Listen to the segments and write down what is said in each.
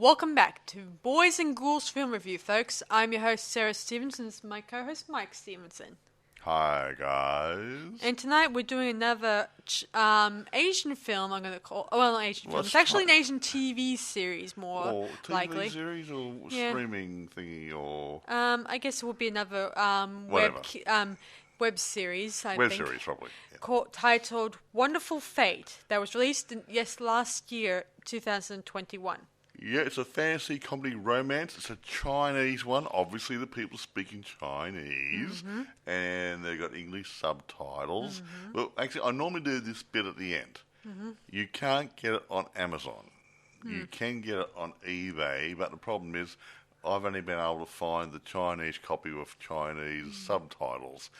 Welcome back to Boys and Ghouls Film Review, folks. I'm your host, Sarah Stephenson. This is my co-host, Mike Stephenson. Hi, guys. And tonight we're doing another Asian film, I'm going to call... Well, not Asian film. It's actually an Asian TV series, more likely. TV series or streaming thingy or... I guess it would be another web series, I think. Web series, probably. Yeah. Titled Wonderful Fate, that was released last year, 2021. Yeah, it's a fantasy comedy romance. It's a Chinese one. Obviously, the people speaking Chinese, and they've got English subtitles. Well, actually, I normally do this bit at the end. You can't get it on Amazon. You can get it on eBay, but the problem is I've only been able to find the Chinese copy with Chinese subtitles.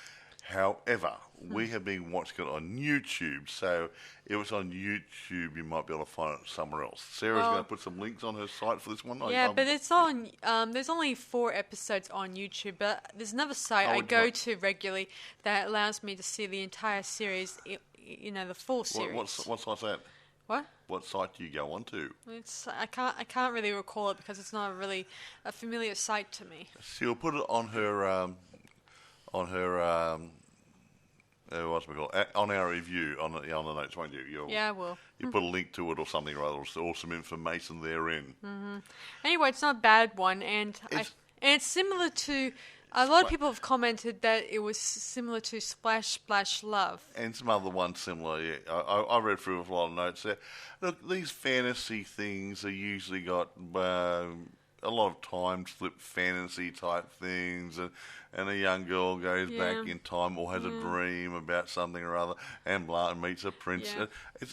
However, we have been watching it on YouTube, so if it's on YouTube, you might be able to find it somewhere else. Sarah's going to put some links on her site for this one. Yeah, but it's on. There's only 4 episodes on YouTube, but there's another site I go to regularly that allows me to see the entire series. You know, the full series. What site's that? What? What site do you go on to? I can't really recall it because it's not really a familiar site to me. She'll put it on her what's it called? On our review on the notes, won't you? Yeah, I will. You put a link to it or something or other, or some information therein. Anyway, it's not a bad one, and it's similar to. A lot of people have commented that it was similar to Splash Splash Love. And some other ones similar, yeah. I read through a lot of notes there. Look, these fantasy things are usually got a lot of time slip fantasy type things, and a young girl goes back in time or has a dream about something or other and meets a prince. Yeah.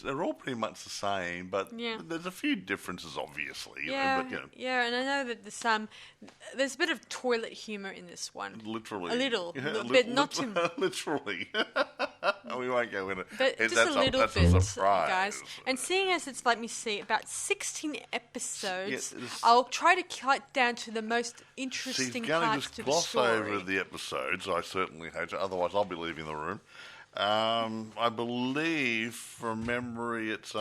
They're all pretty much the same, but there's a few differences, obviously. Yeah, but, and I know that there's a bit of toilet humour in this one. Literally. A little bit, not too much. Literally. We won't go in it. But just a little bit, guys. And seeing as it's, let me see, about 16 episodes, I'll try to cut down to the most interesting parts to the story. She's going to just gloss over the episodes, I certainly hope so. Otherwise, I'll be leaving the room. I believe, from memory, it's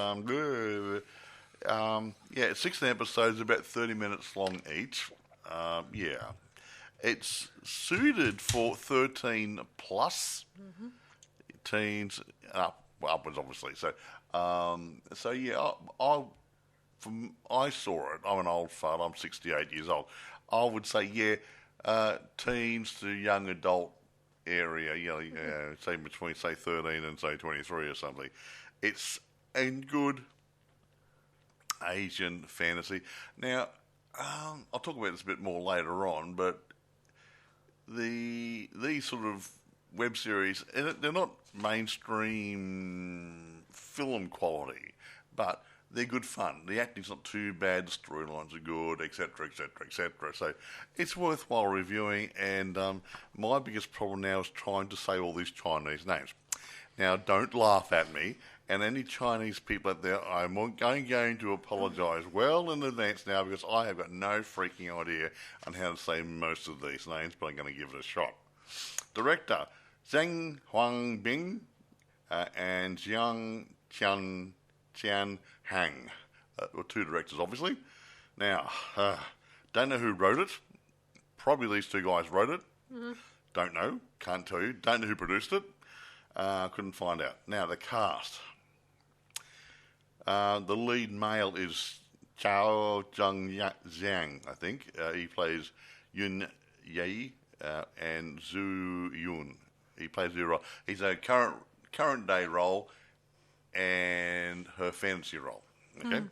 it's 16 episodes, about 30 minutes long each. It's suited for 13 plus teens upwards, obviously. So, I saw it. I'm an old fart. I'm 68 years old. I would say, teens to young adult area, say between, say, 13 and, say, 23 or something. It's a good Asian fantasy. Now, I'll talk about this a bit more later on, but these sort of web series, they're not mainstream film quality, but they're good fun. The acting's not too bad, the storylines are good, etc., etc., etc. So it's worthwhile reviewing, and my biggest problem now is trying to say all these Chinese names. Now, don't laugh at me, and any Chinese people out there, I'm going to apologise well in advance now, because I have got no freaking idea on how to say most of these names, but I'm going to give it a shot. Director, Zheng Huangbing and Jiang Tian Hang. Were 2 directors, obviously. Now, don't know who wrote it. Probably these 2 guys wrote it. Don't know. Can't tell you. Don't know who produced it. Couldn't find out. Now, the cast. The lead male is Chao Zhang, I think. He plays Yunlai and Zhu Yun. He plays the role. He's a current day role and her fantasy role. Okay.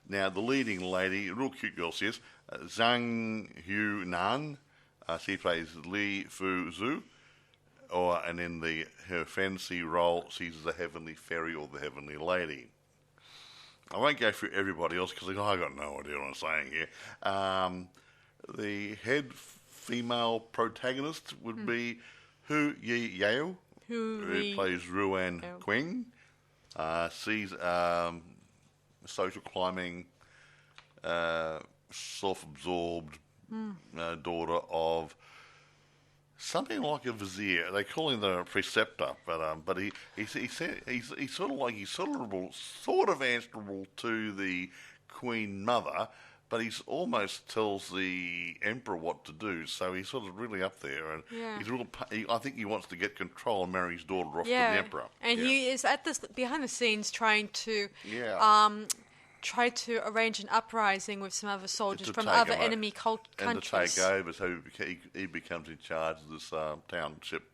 Now, the leading lady, a real cute girl she is, Zhang Hu Nan. She plays Li Fu Zhu. And in her fantasy role, she's the Heavenly Fairy or the Heavenly Lady. I won't go through everybody else because I got no idea what I'm saying here. The head female protagonist would be Hu Yi Yao, who plays Ruan Qing. She's social climbing, self-absorbed daughter of something like a vizier. They call him the preceptor, but he's sort of answerable to the Queen Mother, but he almost tells the emperor what to do. So he's sort of really up there, and he's real. I think he wants to get control and marry his daughter off to the emperor. And he is at this behind the scenes trying to try to arrange an uprising with some other soldiers from other enemy countries. And to take over, so he becomes in charge of this township,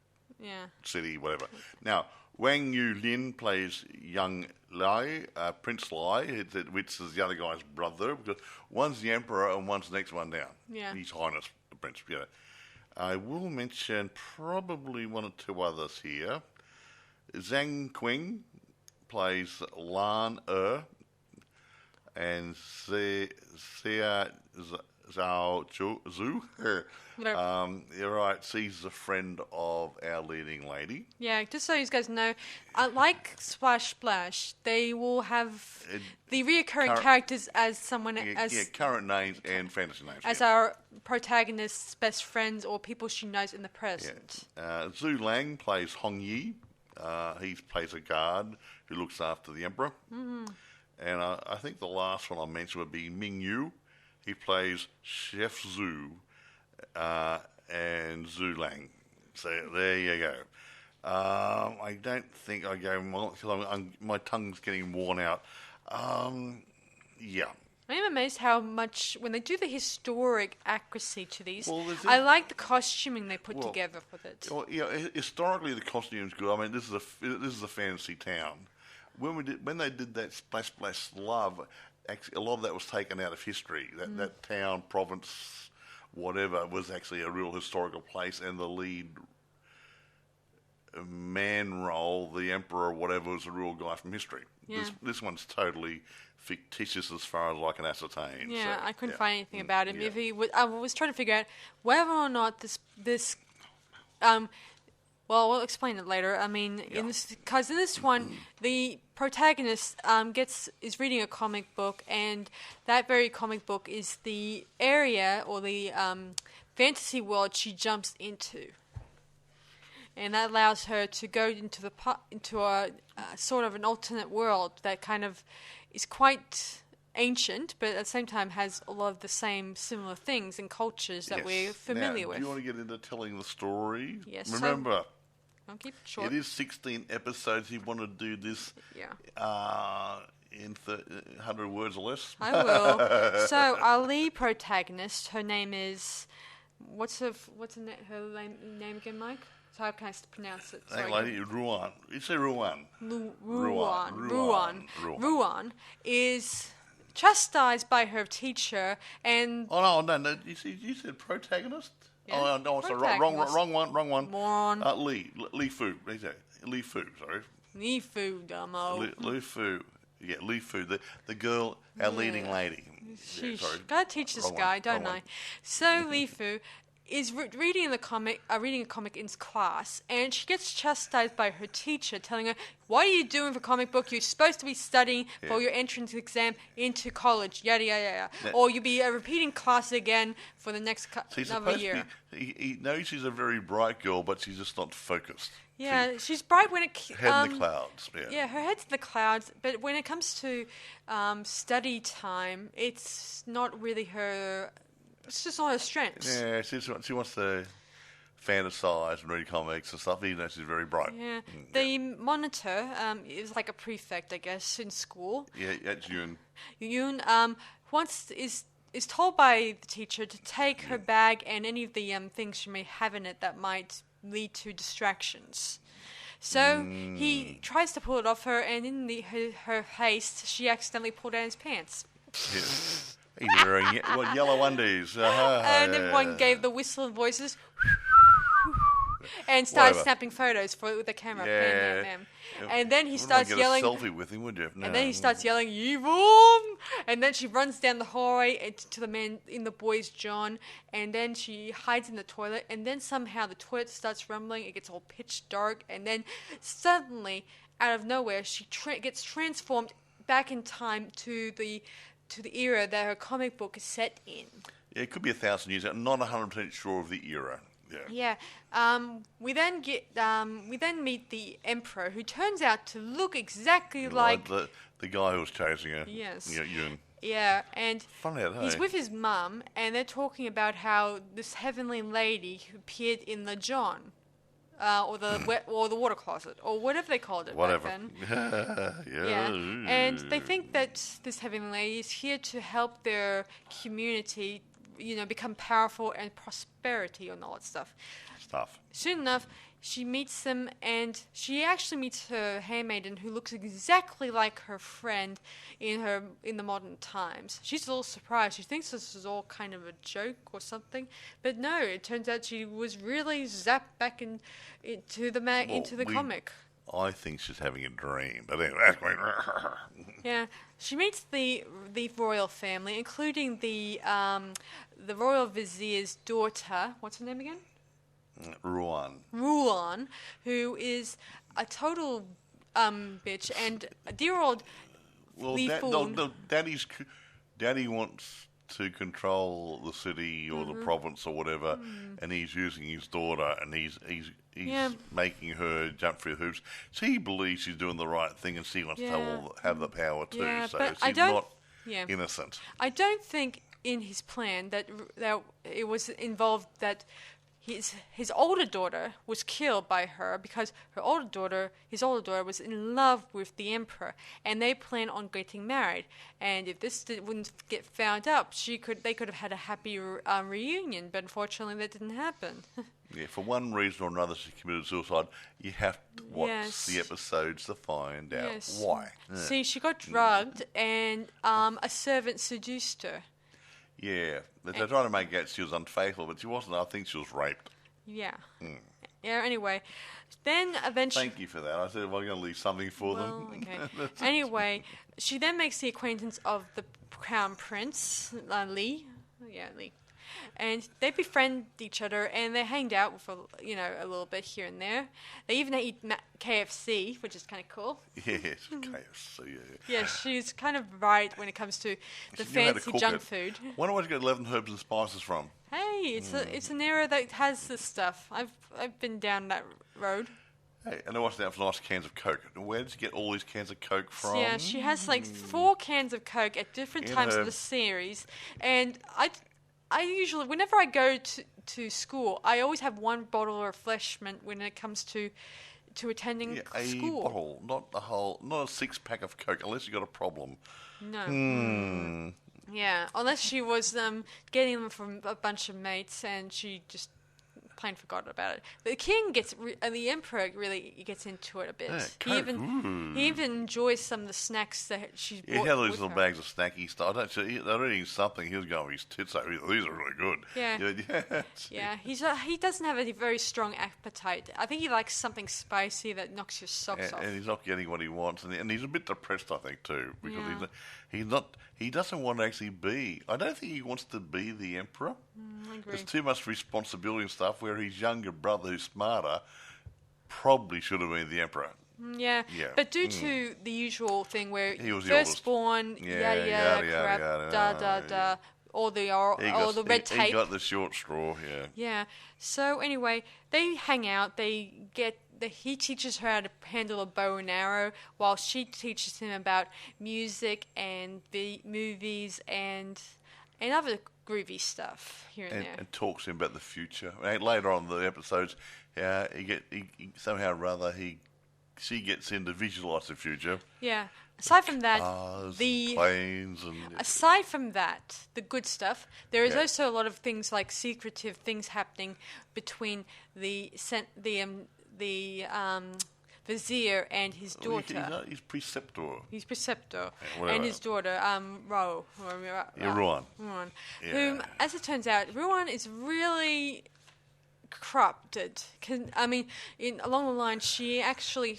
city, whatever. Now, Wang Yulin plays young Li, Prince Li, which is the other guy's brother, because one's the emperor and one's the next one down. Yeah. His Highness, the Prince, I will mention probably one or two others here. Zhang Qing plays Lan and Xia Zhao Zhu. You're right, she's a friend of our leading lady. Yeah, just so you guys know, like Splash Splash, they will have the reoccurring characters as someone current names and fantasy names. As our protagonist's best friends or people she knows in the present. Zhu Lang plays Hong Yi. He plays a guard who looks after the emperor. Mm-hmm. And I think the last one I'll mention would be Ming Yu. He plays Chef Zhu and Zhu Lang. So there you go. I don't think I go more because my tongue's getting worn out. Yeah. I'm amazed how much, when they do the historic accuracy to these, I like the costuming they put together with it. Well, historically the costume's good. I mean, this is a fantasy town. When they did that Splash Splash Love, actually a lot of that was taken out of history. That town, province, whatever, was actually a real historical place, and the lead man role, the emperor or whatever, was a real guy from history. Yeah. This one's totally fictitious as far as I can ascertain. Yeah, so, I couldn't find anything about him. If he was, I was trying to figure out whether or not this well, we'll explain it later. I mean, because in this one, the protagonist is reading a comic book, and that very comic book is the area or the fantasy world she jumps into, and that allows her to go into a sort of an alternate world that kind of is quite ancient, but at the same time has a lot of the same similar things and cultures that we're familiar with. Do you want to get into telling the story? Yes. Remember, I'll keep it short. It is 16 episodes. You want to do this in 100 words or less? I will. So our lead protagonist, her name is... What's her name again, Mike? So how can I pronounce it? That lady, Ruan. You say Ruan. Ruan is chastised by her teacher and... Oh, no. You said protagonist? Yeah. Oh, no, sorry, wrong one. Moron. Li Fu. Li Fu, sorry. Li Fu, dumbo. Li Fu. Yeah, Li Fu, the girl, our leading lady. Gotta teach this guy, don't I? So Li Fu is reading a comic in class, and she gets chastised by her teacher, telling her, "What are you doing for comic book? You're supposed to be studying for your entrance exam into college, yada yada yada, or you'll be repeating class again for the next another year." He knows she's a very bright girl, but she's just not focused. Yeah, she's bright when it... head in the clouds, Yeah, her head's in the clouds, but when it comes to study time, it's not really her... It's just not her strengths. Yeah, she wants to fantasize and read comics and stuff, even though she's very bright. Yeah. The monitor is like a prefect, I guess, in school. Yeah, that's Yun. Yun is told by the teacher to take her bag and any of the things she may have in it that might lead to distractions. So he tries to pull it off her, and in her haste, she accidentally pulled down his pants. Yeah. He's wearing yellow undies. And everyone gave the whistling voices and started snapping photos with the camera. Yeah. Bam. And then he starts yelling. Get a selfie with him, would you? No. And then he starts yelling, "Evil!" And then she runs down the hallway to the man in the boys' John. And then she hides in the toilet. And then somehow the toilet starts rumbling. It gets all pitch dark. And then suddenly, out of nowhere, she gets transformed back in time to the era that her comic book is set in. Yeah, it could be 1,000 years. I'm not 100% sure of the era. Yeah. We then meet the Emperor, who turns out to look exactly like the guy who was chasing her. Yes. Yeah, Yun. Yeah, and Funny, he's with his mum, and they're talking about how this heavenly lady who appeared in the John, or the water closet, or whatever they called it back then. Yeah, and they think that this heavenly lady is here to help their community, become powerful and prosperity and all that stuff. Soon enough, she meets them, and she actually meets her handmaiden, who looks exactly like her friend in the modern times. She's a little surprised. She thinks this is all kind of a joke or something, but no, it turns out she was really zapped back into the comic. I think she's having a dream, but anyway. Yeah, she meets the royal family, including the royal vizier's daughter. What's her name again? Ruan, who is a total bitch, and dear old Li Fu. Daddy wants to control the city or the province or whatever, and he's using his daughter, and he's making her jump through hoops. So he believes she's doing the right thing, and she wants to have the power too. Yeah, so but she's not innocent. I don't think in his plan that it was involved that his older daughter was killed by her because his older daughter was in love with the emperor, and they plan on getting married. And if this wouldn't get found out, they could have had a happy reunion. But unfortunately, that didn't happen. Yeah, for one reason or another, she committed suicide. You have to watch the episodes to find out why. See, she got drugged, and a servant seduced her. Yeah, they're trying to make out she was unfaithful, but she wasn't. I think she was raped. Yeah. Yeah, anyway, then eventually... Thank you for that. I said, well, I'm going to leave something for them. Okay. Anyway, she then makes the acquaintance of the Crown Prince, Li. Yeah, Li. And they befriend each other, and they hang out for a little bit here and there. They even eat KFC, which is kind of cool. Yes, KFC. Yeah, she's kind of right when it comes to the fancy junk food. Wonder where you get 11 herbs and spices from. Hey, it's an area that has this stuff. I've been down that road. Hey, and I watched out for nice cans of Coke. Where did you get all these cans of Coke from? Yeah, she has like 4 cans of Coke at different times of the series, and I usually, whenever I go to school, I always have 1 bottle or refreshment when it comes to attending school. A bottle, not a 6-pack of Coke, unless you got a problem. No. Yeah, unless she was getting them from a bunch of mates, and she just plain forgot about it. The king the emperor really gets into it a bit. Yeah, he even enjoys some of the snacks that she bought. He had these little bags of snacky stuff. They're eating something. He was going with his tits out. These are really good. Yeah. He doesn't have a very strong appetite. I think he likes something spicy that knocks your socks off. And he's not getting what he wants, and he's a bit depressed, I think, too, because he's not. He doesn't want to actually be. I don't think he wants to be the emperor. I agree. There's too much responsibility and stuff. Where his younger brother, who's smarter, probably should have been the emperor. Yeah. But due to the usual thing where he was firstborn, all the red tape. He got the short straw. Yeah. Yeah. So anyway, they hang out. He teaches her how to handle a bow and arrow, while she teaches him about music and the movies and other groovy stuff here and there. And talks to him about the future. Later on in the episodes, she gets him to visualise the future. Yeah. Aside from that, planes and... Aside from that, the good stuff, there is also a lot of things like secretive things happening between the vizier and his daughter. He's preceptor. And his daughter, Ruan. Whom, as it turns out, Ruan is really corrupted. Along the line, she actually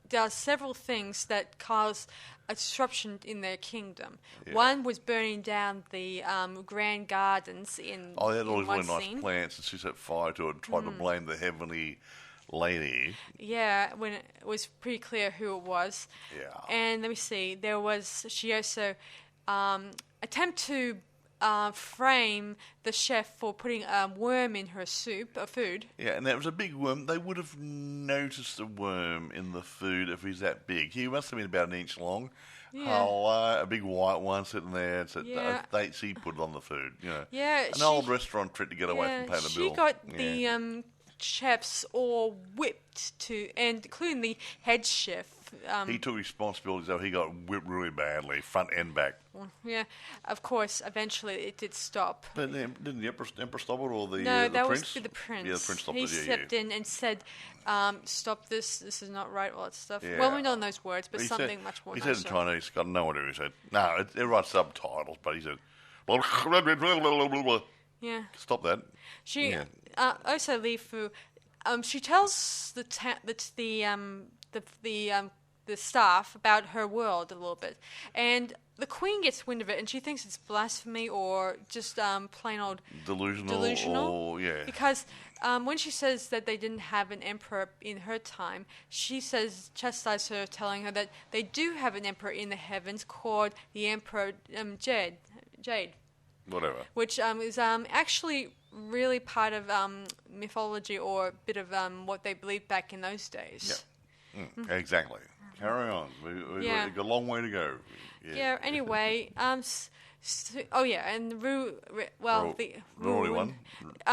does several things that cause a disruption in their kingdom. Yeah. One was burning down the grand gardens in they had all these really nice plants, and she set fire to it and tried to blame the heavenly lady. Yeah, when it was pretty clear who it was. Yeah. And let me see, she also attempt to frame the chef for putting a worm in her soup or food. Yeah, and that was a big worm. They would have noticed a worm in the food if he's that big. He must have been about an inch long. Yeah. A big white one sitting there. She put it on the food. Yeah, an old restaurant trick to get away from paying the bill. She got the chefs all whipped and including the head chef. He took responsibility, so he got whipped really badly, front and back. Yeah, of course. Eventually, it did stop. But didn't the emperor stop it, or the no? The that prince? was the prince. Yeah, the prince stopped he it. He stepped in and said, "Stop this! This is not right." All that stuff. Yeah. Well, we don't know those words, but something much more. He nicer. said in Chinese. Got no idea. He said, "No, it writes subtitles," but he said, "Yeah, stop that." She also Li Fu. She tells the staff about her world a little bit, and the queen gets wind of it, and she thinks it's blasphemy or just plain old delusional. Or, yeah. Because when she says that they didn't have an emperor in her time, she chastises her, telling her that they do have an emperor in the heavens called the Emperor Jade. Whatever. Which is actually really part of mythology or a bit of what they believed back in those days. Yeah. Exactly. Carry on. We've got a long way to go. Yeah. Anyway, and the Rory one.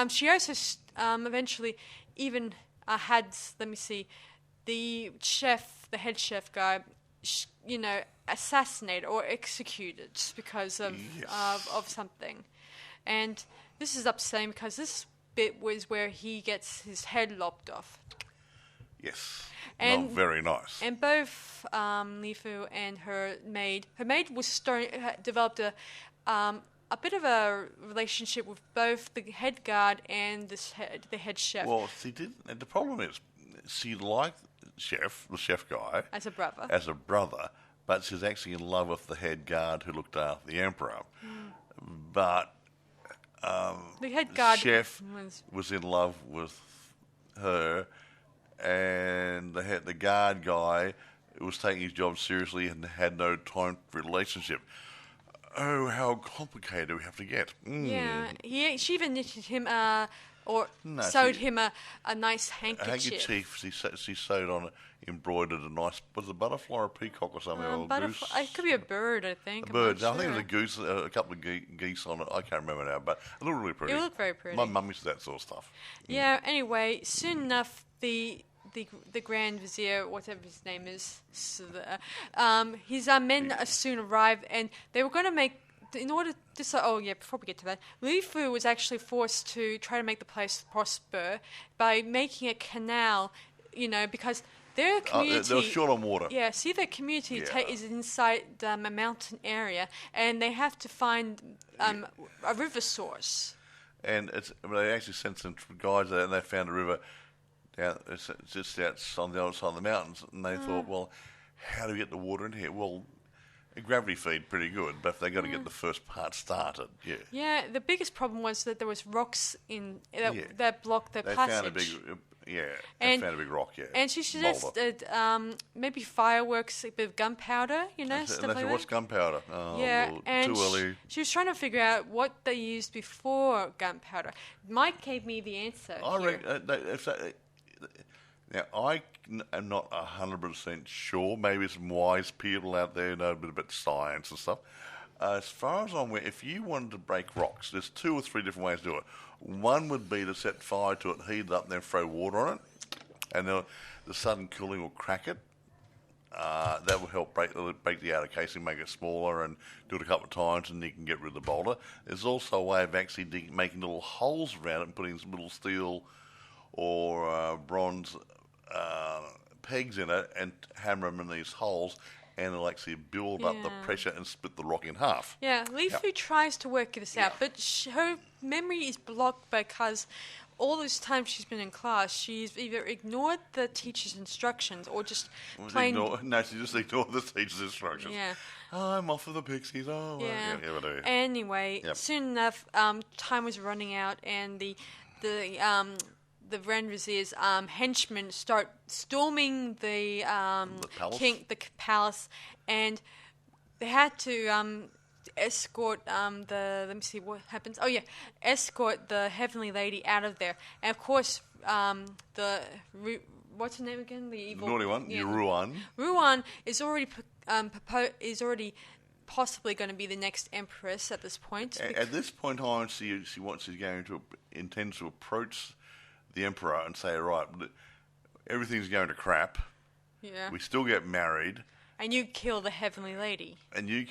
She also eventually even had, let me see, the head chef guy, assassinated or executed just because of something, and this is upsetting because this bit was where he gets his head lopped off. Yes. And not very nice. And both Li Fu and her maid was developed a bit of a relationship with both the head guard and the head chef. Well, she didn't. And the problem is, she liked the chef guy as a brother, but she's actually in love with the head guard who looked after the emperor. But the head guard chef was in love with her. And the guard guy was taking his job seriously and had no time for a relationship. Oh, how complicated we have to get. Yeah, she even knitted him sewed him a nice handkerchief. A handkerchief. She sewed on it, embroidered a nice, was it a butterfly or a peacock or something? Or a goose? It could be a bird, I think. A bird. I think it was a goose, a couple of geese on it. I can't remember now, but it looked really pretty. It looked very pretty. My mum used that sort of stuff. Yeah, anyway, soon enough, the Grand Vizier, whatever his name is, his men soon arrived, and they were going to make, in order to, before we get to that, Li Fu was actually forced to try to make the place prosper by making a canal, because their community... they were short on water. Yeah, see, their community is inside a mountain area, and they have to find a river source. And they actually sent some guys there, and they found a river it's just out on the other side of the mountains, and they thought, well, how do we get the water in here? Well, a gravity feed pretty good, but they got to get the first part started. Yeah. Yeah. The biggest problem was that there was rocks in that blocked their passage. Found a big, they found a big rock. Yeah. And she suggested maybe fireworks, a bit of gunpowder, stuff like that. What's gunpowder? Oh, yeah, well, and too early. She was trying to figure out what they used before gunpowder. Mike gave me the answer. Now, I am not 100% sure. Maybe some wise people out there know a bit about science and stuff. As far as I'm aware, if you wanted to break rocks, there's 2 or 3 different ways to do it. One would be to set fire to it, heat it up, and then throw water on it. And the sudden cooling will crack it. That will help break the outer casing, make it smaller, and do it a couple of times, and you can get rid of the boulder. There's also a way of actually making little holes around it and putting some little steel or bronze pegs in it and hammer them in these holes, and it'll actually build up the pressure and split the rock in half. Yeah, Li Fu tries to work this out, but her memory is blocked because all this time she's been in class, she's either ignored the teacher's instructions or just plain... she just ignored the teacher's instructions. Yeah. Oh, I'm off for the pixies. Oh, yeah. Anyway, soon enough, time was running out, and the Grand Vizier's henchmen start storming the palace? palace, and they had to escort let me see what happens. Oh yeah, escort the Heavenly Lady out of there, and of course what's her name again? The evil naughty one, yeah, Ruan. Ruan is already possibly going to be the next empress at this point. At this point on, she intends to approach the emperor and say, right, everything's going to crap. Yeah. We still get married. And you kill the Heavenly Lady. And you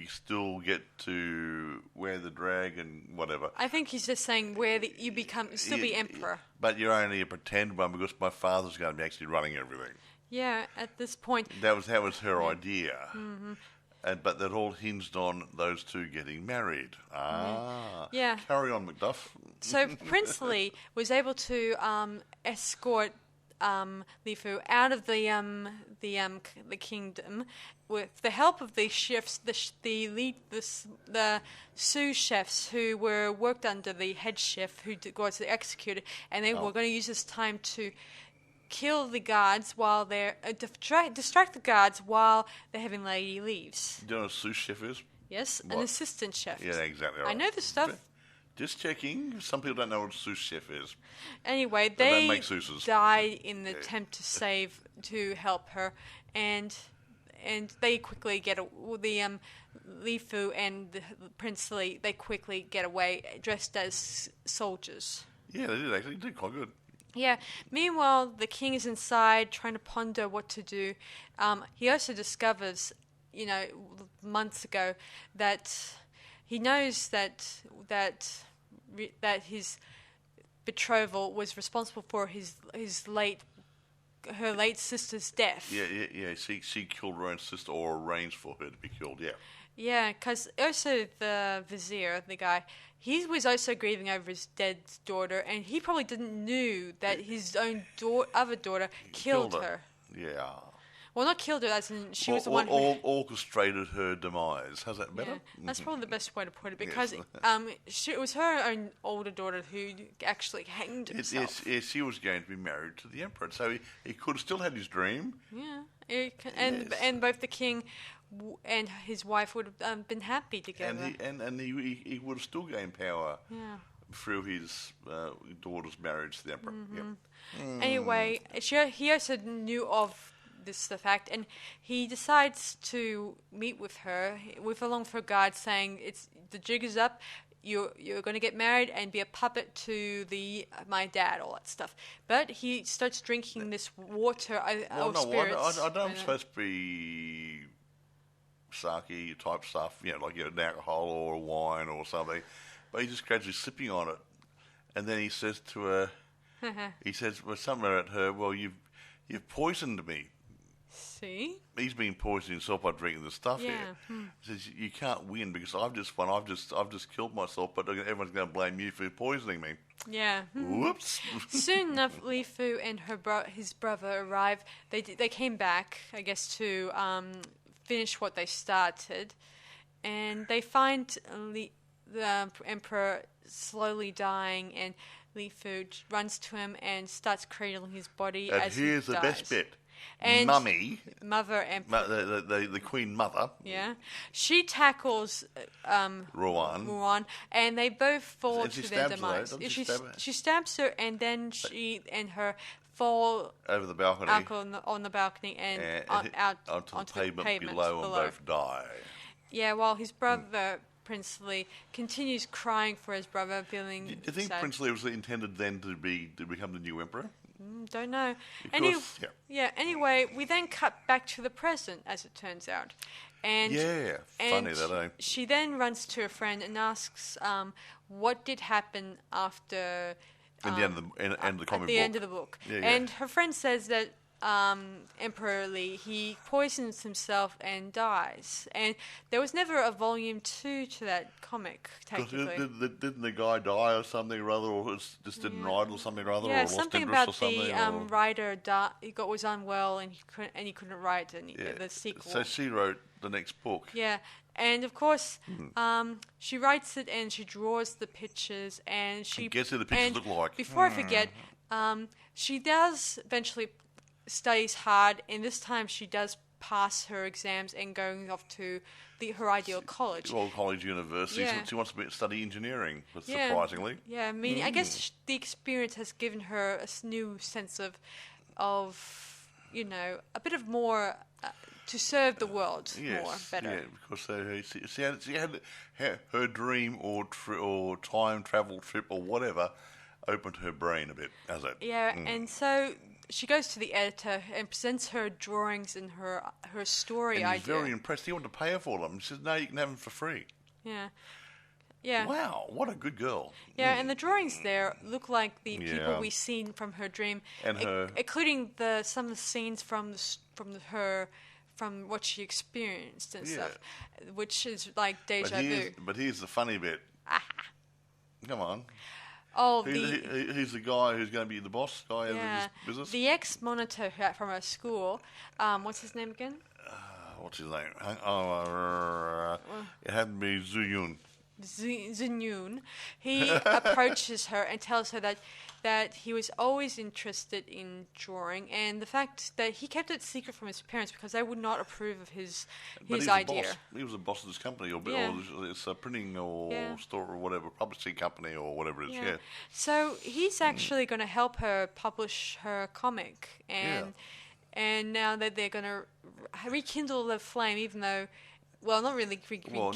still get to wear the drag and whatever. I think he's just saying you still be emperor. But you're only a pretend one because my father's going to be actually running everything. Yeah, at this point. That was her idea. Mm-hmm. But that all hinged on those two getting married. Yeah. Carry on, Macduff. So Prince Li was able to escort Li Fu out of the kingdom with the help of the chefs, the sous chefs who were worked under the head chef who was executed, and they were going to use this time to kill the guards while they're distract the guards while the Heavenly Lady leaves. Do you know what a sous chef is? Yes, an assistant chef. Yeah, exactly. Right. I know the stuff. Just checking. Some people don't know what a sous chef is. Anyway, they died in the attempt to help her, and they quickly get Li Fu and Prince Li. They quickly get away dressed as soldiers. Yeah, they did actually. They did quite good. Yeah. Meanwhile, the king is inside trying to ponder what to do. He also discovers, months ago, that he knows that his betrothal was responsible for her late sister's death. Yeah. She killed her own sister, or arranged for her to be killed. Yeah. Yeah, because also the vizier, the guy, he was also grieving over his dead daughter, and he probably didn't knew that his own other daughter killed her. Yeah. Well, not killed her, as in she was the one who orchestrated her demise. How's that better? Yeah, that's probably the best way to put it, because it was her own older daughter who actually hanged herself. Yes, she was going to be married to the emperor, so he could have still had his dream. Yeah, and both the king and his wife would have been happy together. And he would have still gained power through his daughter's marriage to the emperor. Mm-hmm. Yep. Anyway, he also knew of the fact, and he decides to meet with her along with her guard, saying the jig is up. You're going to get married and be a puppet to my dad, all that stuff. But he starts drinking this water spirits. I don't supposed to be sake type stuff, like an alcohol or a wine or something. But he's just gradually sipping on it, and then he says to her, something at her, well, you've poisoned me. See? He's been poisoning himself by drinking the stuff here. He says, you can't win because I've just won. I've just killed myself, but everyone's going to blame you for poisoning me. Yeah. Whoops. Soon enough, Li Fu and his brother arrive. They came back, I guess, to finish what they started, and they find the emperor slowly dying, and Li Fu runs to him and starts cradling his body as he dies. And here's the best bit. And Mummy, Mother Emperor, the Queen Mother. Yeah, she tackles Ruan, and they both fall to their demise. She stabs her, and then she and her fall over the balcony, on the balcony, and out onto the pavement below, and both die. Yeah, while his brother Prince Li continues crying for his brother, feeling. Do you think sad. Prince Li was intended then to become the new emperor? Don't know. Anyway, we then cut back to the present, as it turns out. And funny that, eh? She then runs to a friend and asks what did happen after... At the end of the comic book. At the end of the book. And her friend says that Emperor Li, he poisons himself and dies. And there was never a volume 2 to that comic, technically. Didn't the guy die or something or other, or just didn't write or something or other, or lost something interest about or something? The writer was unwell and he couldn't write the sequel. So she wrote the next book. Yeah. And of course, she writes it and she draws the pictures and she guess what the pictures look like. Before I forget, she does eventually studies hard, and this time she does pass her exams and going off to her ideal college. Well, college, university. Yeah. She wants to study engineering, surprisingly. Yeah, I mean, I guess the experience has given her a new sense of a bit of more to serve the world more better. Yeah, because she had her dream or time travel trip or whatever opened her brain a bit, has it? Yeah, and so she goes to the editor and presents her drawings and her story and he's idea. very impressed. He wanted to pay her for them. She says, "No, you can have them for free." Yeah. Yeah. Wow, what a good girl. Yeah, and the drawings there look like the people we've seen from her dream, and including some of the scenes from what she experienced and stuff, which is like deja vu. But here's the funny bit. Come on. Oh, who's the guy who's going to be the boss guy of this business? The ex-monitor from her school. What's his name again? What's his name? It had to be Zhu Yun. Zinyun. He approaches her and tells her that he was always interested in drawing, and the fact that he kept it secret from his parents because they would not approve of his idea. He was a boss of this company, or it's a printing or store or whatever, publishing company or whatever it is. Yeah. So he's actually going to help her publish her comic, and now that they're going to rekindle the flame, even though. Well, not really rekindle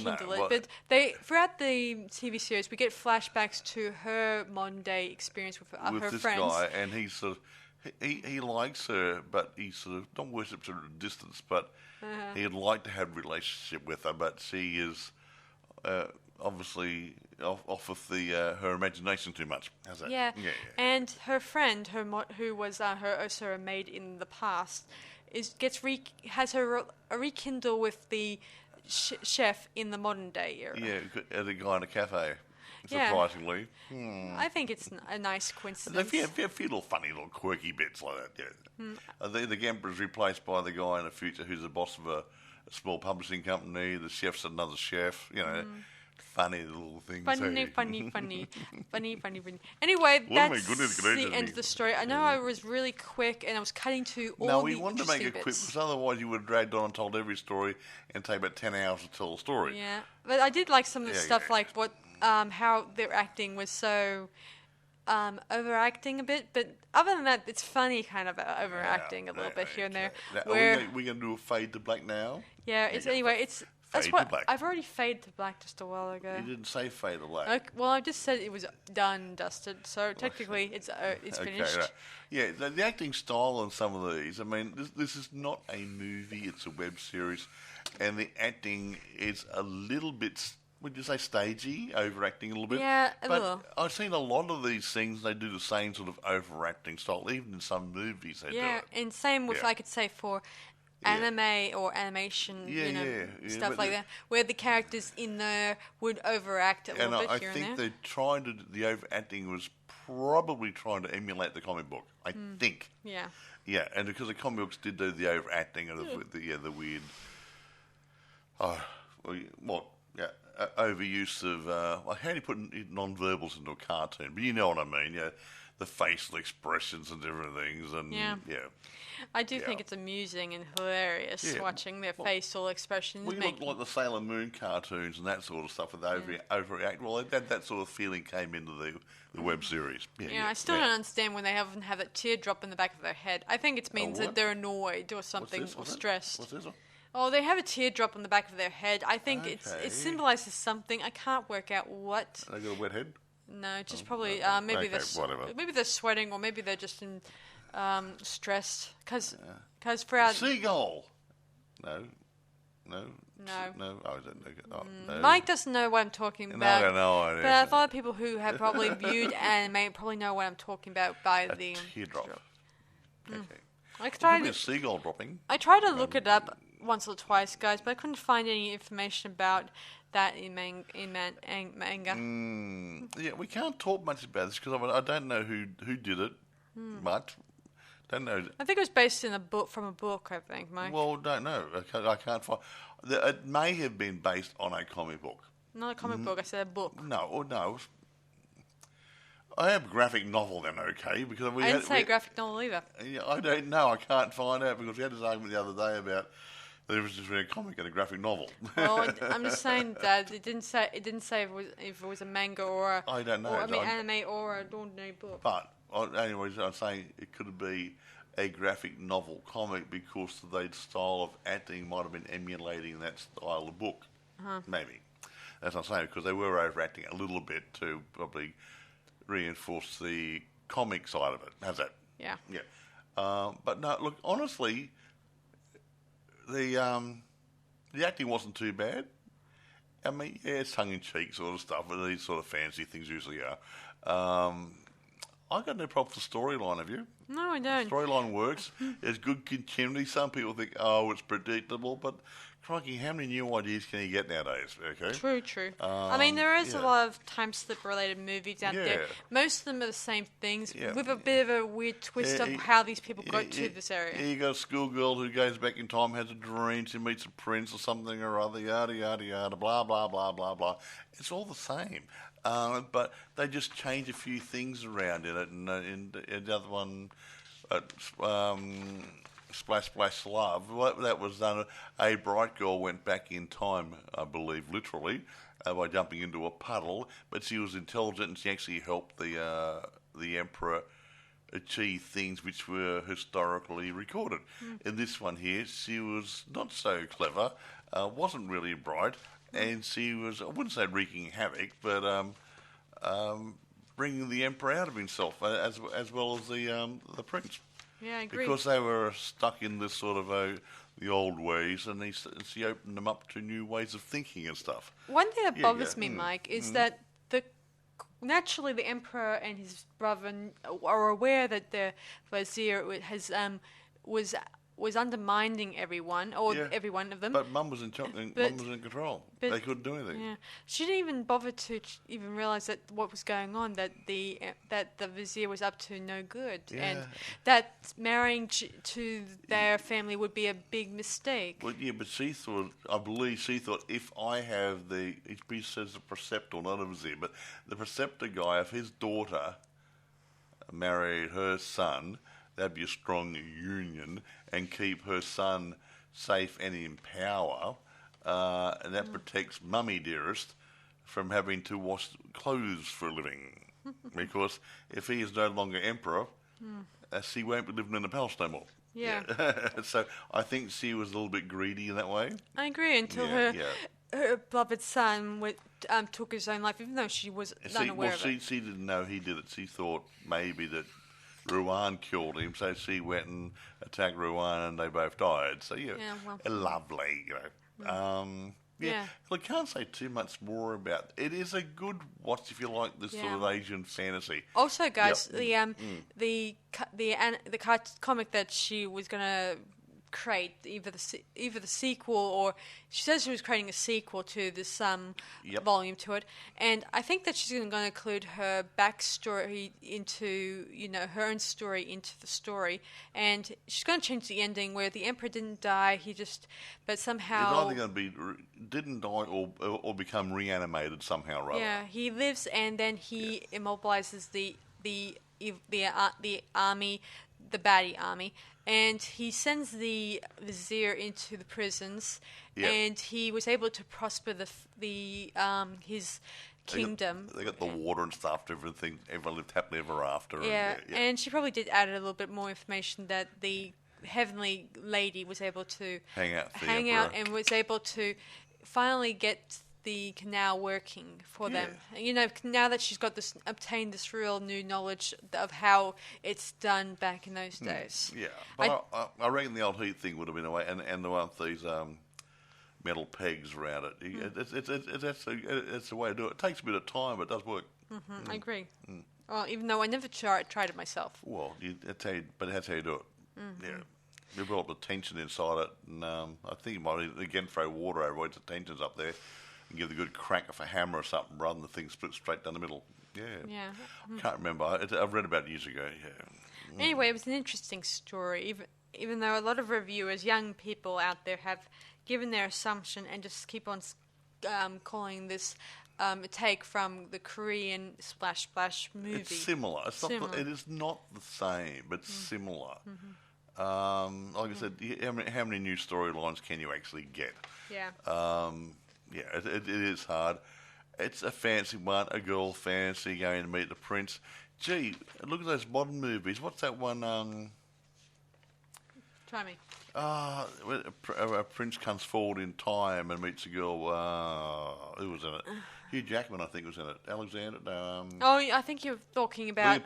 it, but throughout the TV series, we get flashbacks to her modern day experience with her this friends. Guy, and he sort of he likes her, but he sort of not worships her at a distance, but he'd like to have a relationship with her, but she is obviously off with her imagination too much. How's that? Yeah. And her friend, who was also her maid in the past, has her rekindle with the chef in the modern day era. Yeah, as a guy in a cafe, surprisingly. I think it's a nice coincidence. There's a few little funny, little quirky bits like that, The Gamper's replaced by the guy in the future who's the boss of a small publishing company. The chef's another chef, Funny little things. Funny. Anyway, that's the end of the story. I know I was really quick and I was cutting to all the No, we wanted to make it quick bits. because otherwise you would have dragged on and told every story and take about 10 hours to tell a story. Yeah, but I did like some of the stuff, like what, how their acting was so overacting a bit. But other than that, it's funny kind of overacting a little bit here and there. Now, are we going to do a fade to black now? Yeah, it's. That's Fade what to black. I've already faded to black just a while ago. You didn't say fade to black. Okay, well, I just said it was done, dusted. So technically, it's finished. Right. Yeah, the acting style on some of these. I mean, this is not a movie; it's a web series, and the acting is a little bit. Would you say stagey, overacting a little bit? Yeah, a little. But I've seen a lot of these things. They do the same sort of overacting style, even in some movies. They do it. And same with I could say for. Anime or animation, stuff like that, where the characters in there would overact a little bit here and there. I think the overacting was probably trying to emulate the comic book. I think. Yeah. Yeah, and because the comic books did do the overacting and the weird, overuse of how do you put non-verbals into a cartoon? But you know what I mean. Yeah, the facial expressions and different things, and I do think it's amusing and hilarious watching their facial expressions. Well, you look like the Sailor Moon cartoons and that sort of stuff with overact. Well, that sort of feeling came into the web series. I still don't understand when they have a teardrop in the back of their head. I think it means that they're annoyed or something or stressed. What's this? Oh, they have a teardrop on the back of their head. I think it symbolizes something. I can't work out what. They got a wet head? No, just probably maybe they're sweating or maybe they're just stressed because for our seagull. No. No. Mike doesn't know what I'm talking about. No, I don't know. But a lot of people who have probably viewed anime probably know what I'm talking about by the teardrop. Okay. I tried a seagull dropping. I tried to look it up once or twice, guys, but I couldn't find any information about that in manga. Yeah, we can't talk much about this because I don't know who did it much. Don't know. I think it was based in from a book, I think, Mike. Well, don't know. I can't find. It may have been based on a comic book. Not a comic book. I said a book. No. I have graphic novel then, okay? Because I didn't say graphic novel either. Yeah, I don't know. I can't find out because we had this argument the other day about the difference between a comic and a graphic novel. Well, I'm just saying that it didn't say if it was a manga or a, I don't know. Or, anime or an ordinary book. But anyways, I'm saying it could be a graphic novel comic because the style of acting might have been emulating that style of book. Maybe. That's what I'm saying, because they were overacting a little bit to probably reinforce the comic side of it. How's that? Yeah. Yeah. But no, look, honestly, the acting wasn't too bad. I mean, yeah, it's tongue-in-cheek sort of stuff, but these sort of fancy things usually are. I got no problem with the storyline, have you? No, I don't. The storyline works. There's good continuity. Some people think, oh, it's predictable, but crikey, how many new ideas can you get nowadays? Okay. True. I mean, there is a lot of time slip related movies out there. Most of them are the same things with a bit of a weird twist of how these people got to this area. You got a schoolgirl who goes back in time, has a dream, she meets a prince or something or other, yada, yada, yada, blah, blah, blah, blah, blah. It's all the same. But they just change a few things around in it. And the other one, Splash Splash Love, that was done. A bright girl went back in time, I believe, literally, by jumping into a puddle. But she was intelligent and she actually helped the emperor achieve things which were historically recorded. In this one here, she was not so clever, wasn't really bright, and she was, I wouldn't say wreaking havoc, but bringing the emperor out of himself, as well as the prince. Yeah, I agree. Because they were stuck in this sort of the old ways, and she opened them up to new ways of thinking and stuff. One thing that bothers me, Mike, is that naturally the emperor and his brother are aware that the vizier was undermining everyone, or every one of them. But Mum was in control. They couldn't do anything. Yeah, she didn't even bother to even realise that what was going on, that the vizier was up to no good, and that marrying to their family would be a big mistake. Well, yeah, but I believe she thought, if I have he says the preceptor, not a vizier, but the preceptor guy, if his daughter married her son, that'd be a strong union and keep her son safe and in power, and that protects Mummy Dearest from having to wash clothes for a living. Because if he is no longer emperor, she won't be living in the palace no more. Yeah. So I think she was a little bit greedy in that way. I agree, until her beloved son took his own life, even though she was unaware of it. She didn't know he did it. She thought maybe that Ruan killed him, so she went and attacked Ruan, and they both died. So lovely, Look, I can't say too much more about it. It is a good watch if you like this sort of Asian fantasy. Also, guys, the comic that she was gonna create, either the sequel, or she says she was creating a sequel to this volume to it, and I think that she's going to include her backstory into, her own story into the story, and she's going to change the ending where the emperor didn't die, but somehow he's either going to be didn't die or become reanimated somehow, rather. Yeah, he lives, and then he immobilizes the army, the baddie army, and he sends the vizier into the prisons, and he was able to prosper his kingdom. They got the water and stuff, everything. Everyone lived happily ever after. Yeah, and she probably did add a little bit more information that the heavenly lady was able to hang out and was able to finally get the canal working for them. Now that she's obtained this real new knowledge of how it's done back in those days. Yeah, but I reckon the old heat thing would have been away, and the one with these metal pegs around it. It's the way to do it. It takes a bit of time, but it does work. I agree. Well, even though I never tried it myself. Well, that's how you do it. Yeah. You brought up the tension inside it, and I think you might again throw water over it. The tension's up there. And give the good crack of a hammer or something rather than the thing split straight down the middle. Yeah. Can't remember. I've read about it years ago. Yeah. Anyway, it was an interesting story, even though a lot of reviewers, young people out there, have given their assumption and just keep on calling this a take from the Korean Splash Splash movie. It's similar. It's Similar. Not. It is not the same, but similar. Mm-hmm. Like I said, how many new storylines can you actually get? Yeah. It is hard. It's a fancy one, a girl fancy going to meet the prince. Gee, look at those modern movies. What's that one? Try me. A prince comes forward in time and meets a girl. Who was in it? Hugh Jackman, I think, was in it. Alexander. I think you're talking about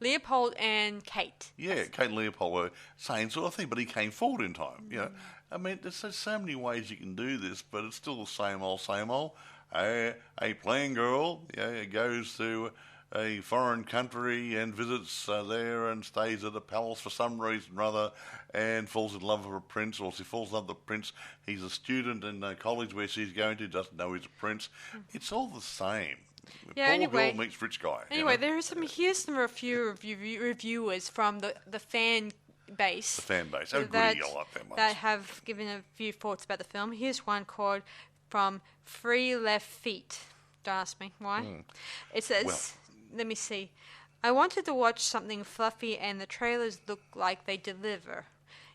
Leopold. And Kate. Yeah, Kate and Leopold were same sort of thing, but he came forward in time. You know, I mean, there's so many ways you can do this, but it's still the same old, same old. A plain girl, goes to a foreign country and visits there and stays at a palace for some reason or other and falls in love with a prince, or she falls in love with a prince. He's a student in the college where she's going to, doesn't know he's a prince. It's all the same. Yeah, Poor girl meets rich guy. Anyway, here's a few reviewers from the fan base. The fan base. Oh, goody, I like them ones. That have given a few thoughts about the film. Here's one called from Free Left Feet. Don't ask me why. It says, let me see. I wanted to watch something fluffy and the trailers look like they deliver.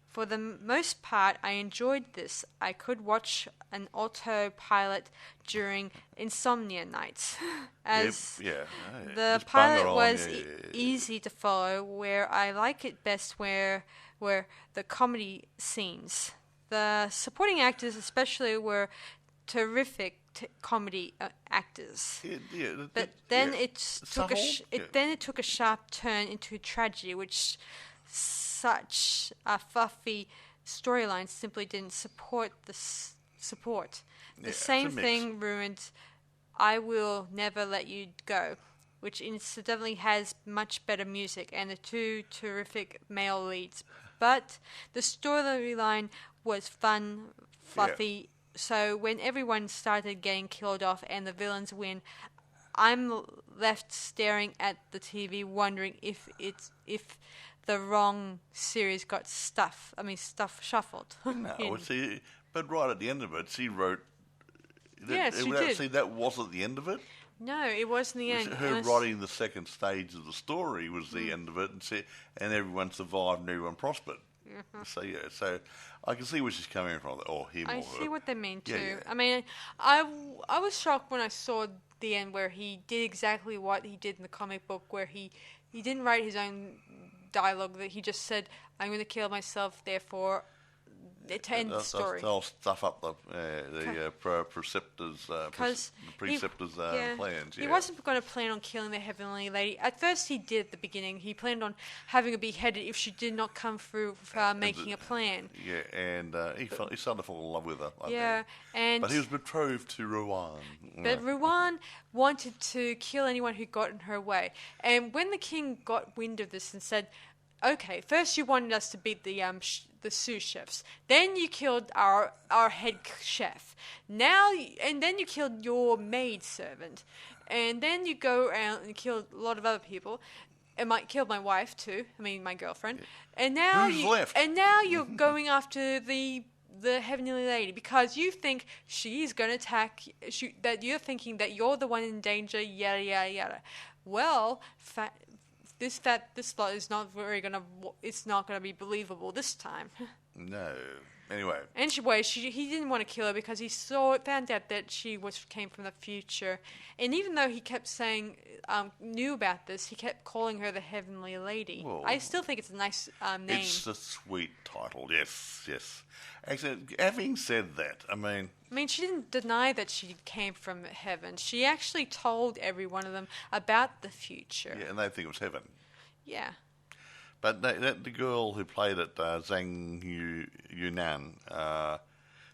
For the most part, I enjoyed this. I could watch an autopilot during insomnia nights. The pilot was easy to follow, where I like it best were the comedy scenes. The supporting actors especially were terrific comedy actors. But then it took a sharp turn into tragedy, which such a fluffy storyline simply didn't support. The same thing ruined I Will Never Let You Go, which incidentally has much better music and the two terrific male leads. But the storyline was fun, fluffy. So when everyone started getting killed off and the villains win, I'm left staring at the TV, wondering if the wrong series got stuff shuffled. No, but right at the end of it, she wrote. Yes, she did. See, that wasn't the end of it. No, it wasn't the end. Her writing the second stage of the story was the end of it, and everyone survived and everyone prospered. Mm-hmm. So I can see where she's coming from, or him. I or see her. what they mean too. Yeah. I mean, I was shocked when I saw the end where he did exactly what he did in the comic book, where he didn't write his own dialogue. That he just said, "I'm going to kill myself, therefore." To end the story. They'll stuff up the preceptors' plans. Yeah. He wasn't going to plan on killing the Heavenly Lady. At first, he did at the beginning. He planned on having her beheaded if she did not come through with making a plan. Yeah, and he started to fall in love with her. I think. But he was betrothed to Ruan. But Ruan wanted to kill anyone who got in her way. And when the king got wind of this and said, "Okay, first you wanted us to beat the sous chefs. Then you killed our head chef. And then you killed your maid servant. And then you go around and kill a lot of other people. And killed my wife too. I mean, my girlfriend. And now you're going after the Heavenly Lady because you think she's going to attack. That you're thinking that you're the one in danger. Yada yada yada. Well, This plot is not it's not gonna be believable this time. No. Anyway. He didn't want to kill her because he found out that she came from the future, and even though he kept saying knew about this, he kept calling her the Heavenly Lady. Well, I still think it's a nice name. It's a sweet title. Yes. Actually, having said that, I mean, she didn't deny that she came from heaven. She actually told every one of them about the future. Yeah, and they think it was heaven. Yeah. But the girl who played it, Zhang Yunan,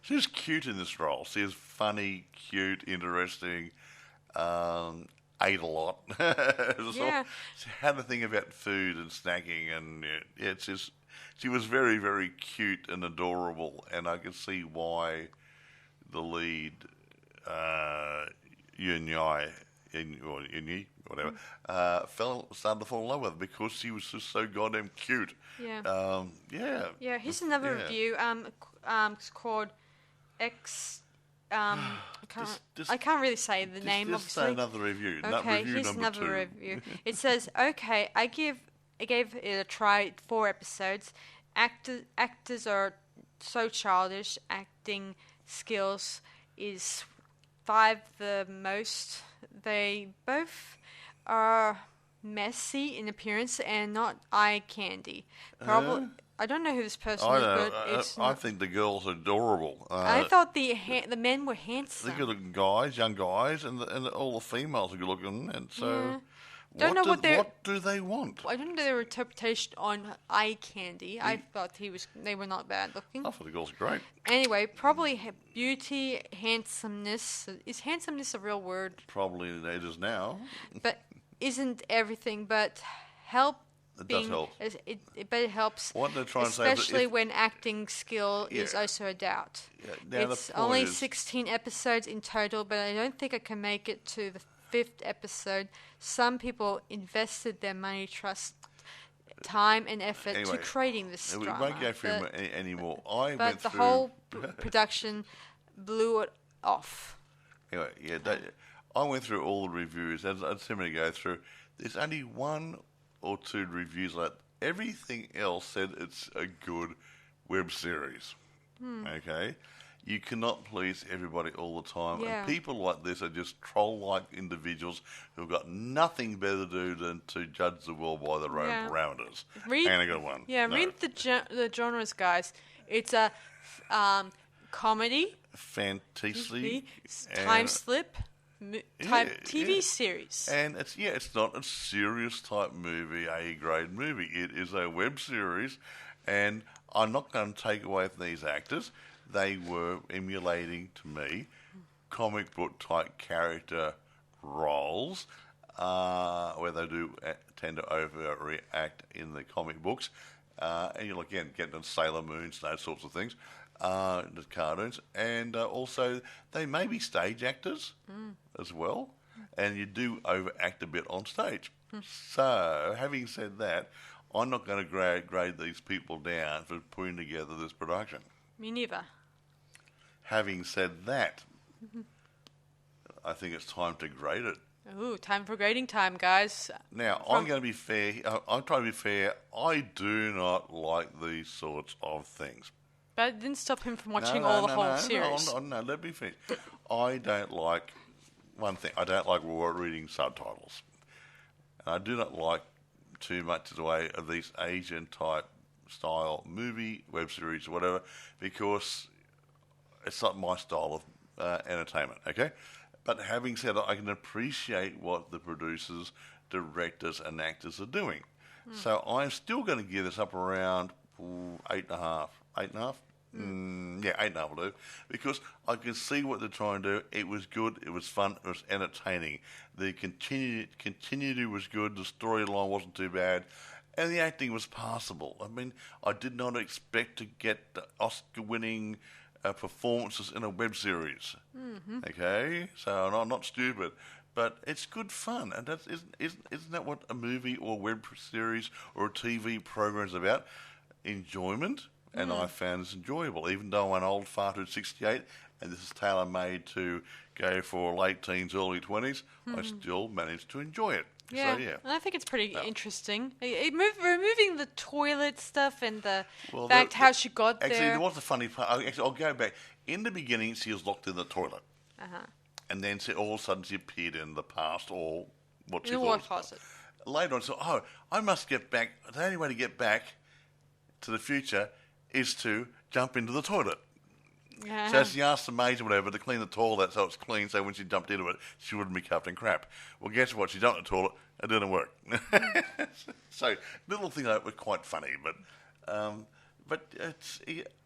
she was cute in this role. She was funny, cute, interesting, ate a lot. She had a thing about food and snacking, and it's just... She was very, very cute and adorable, and I could see why the lead, Yunlai, whatever, started to fall in love with her because she was just so goddamn cute. Yeah. Here's another review. It's called I can't really say the name. Just say Obviously. another review. Okay, Review here's number another 2. review. It says, "Okay, I gave it a try. 4 episodes. Actors are so childish. Acting skills is 5 the most. They both are messy in appearance and not eye candy. Probably." I don't know who this person is, but I think the girls are adorable. I thought the men were handsome. They're good-looking guys, young guys, and all the females are good-looking. And so, what do they want? I don't know their interpretation on eye candy. I thought they were not bad looking. I thought the girls were great. Anyway, probably beauty, handsomeness. Is handsomeness a real word? Probably it is now. But isn't everything. But help. It does help. But it helps, what they're trying to say is especially when acting skill is also a doubt. Yeah, it's only 16 episodes in total, but I don't think I can make it to the 5th episode. Some people invested their money, trust, time, and effort to creating this drama. We won't go through anymore. But the whole production blew it off. Anyway, I went through all the reviews. As I'm going to go through, there's only 1 or 2 reviews like that. Everything else said it's a good web series. Okay? You cannot please everybody all the time. Yeah. And people like this are just troll-like individuals who've got nothing better to do than to judge the world by their own parameters. And a good one. Yeah, read the genres, guys. It's a comedy, fantasy, time slip, type TV series. And it's not a serious type movie, A-grade movie. It is a web series, and I'm not going to take away from these actors. They were emulating, to me, comic book type character roles, where they do tend to overreact in the comic books. And you'll again get on Sailor Moons, those sorts of things. The cartoons, and also they may be stage actors as well, and you do overact a bit on stage. So, having said that, I'm not going to grade these people down for putting together this production. Me neither. Having said that, I think it's time to grade it. Ooh, time for grading time, guys. Now, I'm going to be fair. I'm trying to be fair. I do not like these sorts of things. But it didn't stop him from watching the whole series. No, let me finish. I don't like one thing. I don't like reading subtitles. And I do not like too much the way of these Asian type style movie, web series, or whatever, because it's not my style of entertainment. Okay, but having said that, I can appreciate what the producers, directors, and actors are doing. So I'm still going to give this up around 8.5. 8.5. 8.5 will do, because I can see what they're trying to do. It was good, it was fun, it was entertaining. The continuity was good, the storyline wasn't too bad, and the acting was passable. I mean, I did not expect to get Oscar-winning performances in a web series. Okay, so I'm not stupid, but it's good fun, and isn't that what a movie or web series or a TV program is about? Enjoyment. And I found this enjoyable, even though I'm an old fart who's 68, and this is tailor-made to go for late teens, early 20s, I still managed to enjoy it. Yeah, So, and I think it's pretty interesting. Removing the toilet stuff and the fact how she got there. Actually, there was a funny part. I'll go back. In the beginning, she was locked in the toilet. And then all of a sudden she appeared in the past, or what she thought. In the water closet. Later on, so, I must get back. The only way to get back to the future is to jump into the toilet. So she asked the maid or whatever to clean the toilet so it's clean, so when she jumped into it, she wouldn't be covered in crap. Well, guess what? She jumped in the toilet, it didn't work. So little things like that were quite funny, but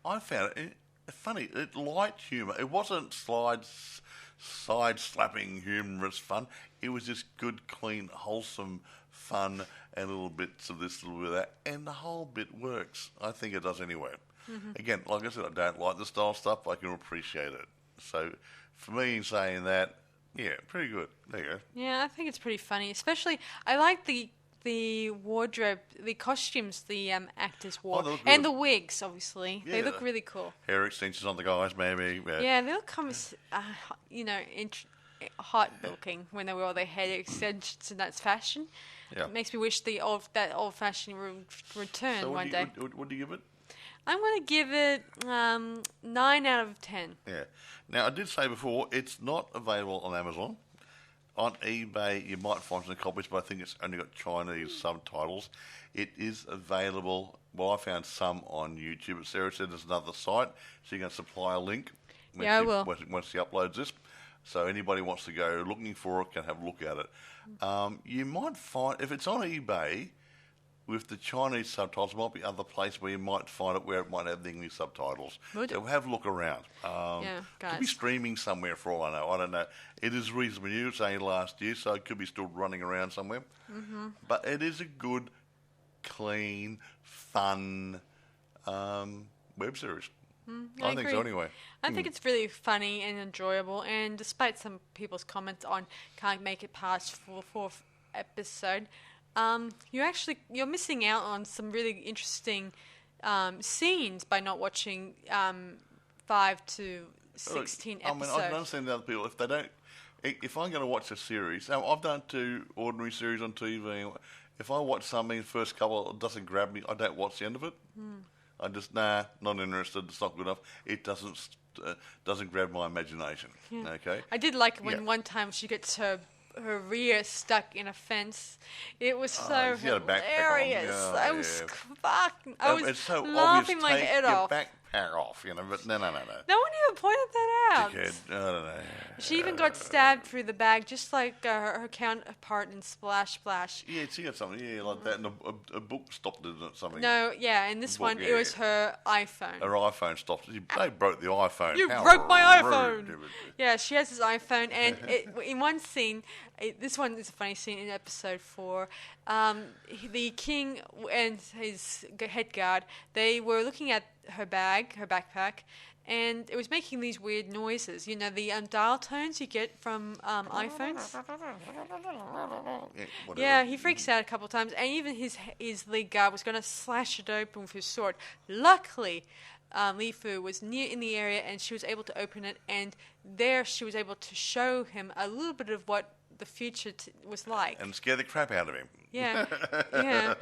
I found it funny. Light humour. It wasn't side-slapping, humorous fun. It was just good, clean, wholesome fun, and little bits of this, little bit of that, and the whole bit works. I think it does anyway. Again, like I said, I don't like the style stuff, but I can appreciate it. So, for me, in saying that, yeah, pretty good. There you go. Yeah, I think it's pretty funny. Especially, I like the the wardrobe, the costumes the actors wore, they look and good. the wigs. Obviously, they Yeah. look really cool. Hair extensions on the guys, maybe. Yeah, they look kind of, hot looking when they wear all their hair extensions, and that's fashion. Yeah. It makes me wish that old fashioned would return So one day. what do you give it? I'm going to give it 9 out of 10. Yeah. Now, I did say before, it's not available on Amazon. On eBay, you might find some copies, but I think it's only got Chinese subtitles. It is available. Well, I found some on YouTube. But Sarah said there's another site, so you can supply a link Yeah, I will. once she uploads this. So anybody wants to go looking for it can have a look at it. You might find, if it's on eBay, with the Chinese subtitles, there might be other places where you might find it where it might have the English subtitles. So have a look around. Could be guys. streaming somewhere for all I know. I don't know. It is reasonably new. It's only last year, so it could be still running around somewhere. Mm-hmm. But it is a good, clean, fun web series. I think so anyway. I think it's really funny and enjoyable, and despite some people's comments on can't make it past the fourth episode, you're missing out on some really interesting scenes by not watching 5 to 16 episodes. I can understand the other people if they don't. If I'm going to watch a series, now I've done 2 ordinary series on TV. If I watch something, the first couple it doesn't grab me, I don't watch the end of it. I just not interested. It's not good enough. It doesn't grab my imagination. Yeah. Okay. I did like when one time she gets her rear stuck in a fence. It was so she had a backpack on. hilarious. Yeah, I was fucking. I was it's so laughing obvious. my Take head your off. backpack off, but no. No one even pointed that out. Dickhead. I don't know. She even got stabbed through the bag, just like her counterpart in Splash Splash. Yeah, she had something, like that, and a book stopped it or something. No, yeah, in this one, it was her iPhone. Her iPhone stopped. They broke the iPhone. You How broke my rude. iPhone! Yeah, she has this iPhone, and in one scene, this one is a funny scene in episode 4, the king and his head guard, they were looking at her backpack, and it was making these weird noises. You know, the dial tones you get from iPhones? Yeah, he freaks out a couple of times, and even his lead guard was going to slash it open with his sword. Luckily, Li Fu was in the area, and she was able to open it, and there she was able to show him a little bit of what the future was like. And scare the crap out of him. Yeah, yeah.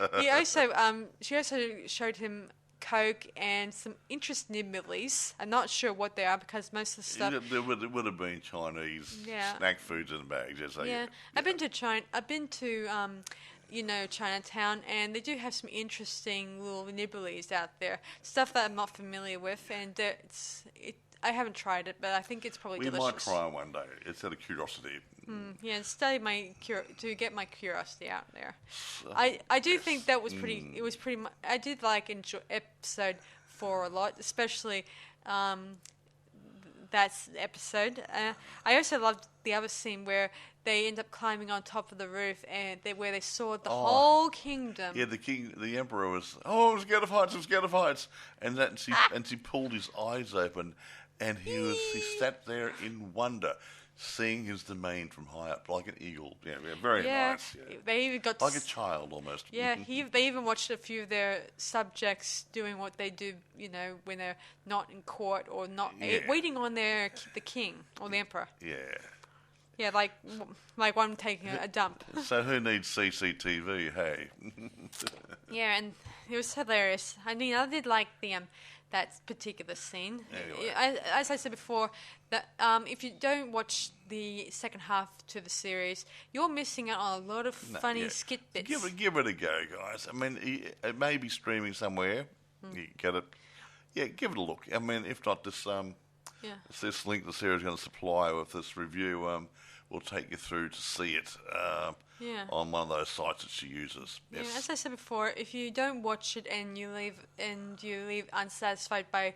She also showed him Coke and some interesting nibblies. I'm not sure what they are because most of the stuff. There would have been Chinese snack foods in the bags. I've been to China. I've been to Chinatown, and they do have some interesting little nibblies out there. Stuff that I'm not familiar with, and I haven't tried it, but I think it's probably delicious. We might try it one day. It's out of curiosity. To get my curiosity out there. I do think that was pretty. It was pretty. I did enjoy episode 4 a lot, especially that episode. I also loved the other scene where they end up climbing on top of the roof and where they saw the whole kingdom. Yeah, the emperor was. I'm scared of heights. And she pulled his eyes open, and he sat there in wonder, seeing his domain from high up, like an eagle. Yeah, very nice. Yeah. They even got like a child almost. Yeah, they even watched a few of their subjects doing what they do, when they're not in court or not waiting on the king or the emperor. Yeah. Yeah, like one taking a dump. So who needs CCTV? Hey. Yeah, and it was hilarious. I mean, I did like that particular scene. Anyway. As I said before, that if you don't watch the second half to the series, you're missing out on a lot of funny skit bits. Give it a go, guys. I mean, it may be streaming somewhere. You get it. Yeah, give it a look. I mean, if not, this link the Sarah's going to supply with this review will take you through to see it on one of those sites that she uses. Yes. Yeah, as I said before, if you don't watch it and you leave unsatisfied by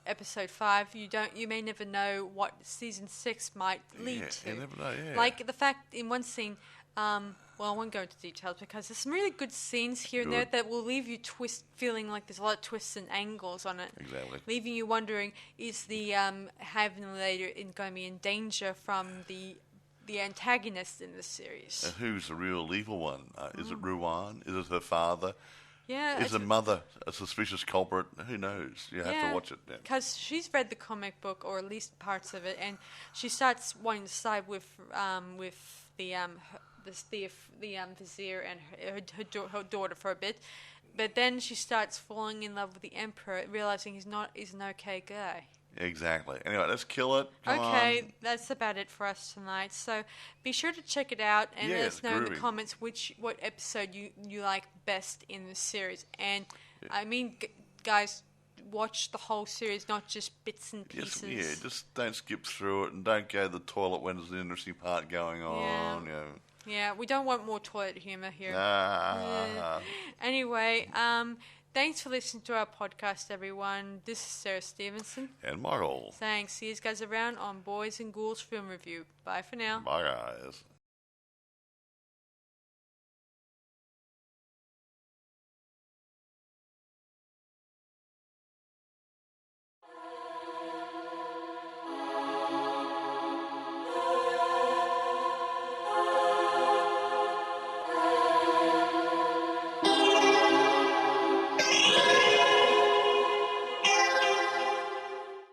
episode 5, you may never know what season 6 might lead to. You never know. Yeah. Like the fact in one scene, I won't go into details because there's some really good scenes here and there that will leave you feeling like there's a lot of twists and angles on it. Exactly. Leaving you wondering, is the Havelator going to be in danger from the the antagonist in this series. And who's the real evil one? Is it Ruan? Is it her father? Yeah. Is the mother a suspicious culprit? Who knows? You have to watch it. Because she's read the comic book, or at least parts of it, and she starts wanting to side with the vizier and her daughter for a bit. But then she starts falling in love with the Emperor, realizing he's an okay guy. Exactly. Anyway, let's kill it. Come okay, on. That's about it for us tonight. So be sure to check it out and let us know in the comments what episode you like best in the series. And I mean, guys, watch the whole series, not just bits and pieces. Just don't skip through it, and don't go to the toilet when there's an interesting part going on. Yeah, we don't want more toilet humour here. Anyway, thanks for listening to our podcast, everyone. This is Sarah Stephenson. And Michael. Thanks. See you guys around on Boys and Ghouls Film Review. Bye for now. Bye, guys.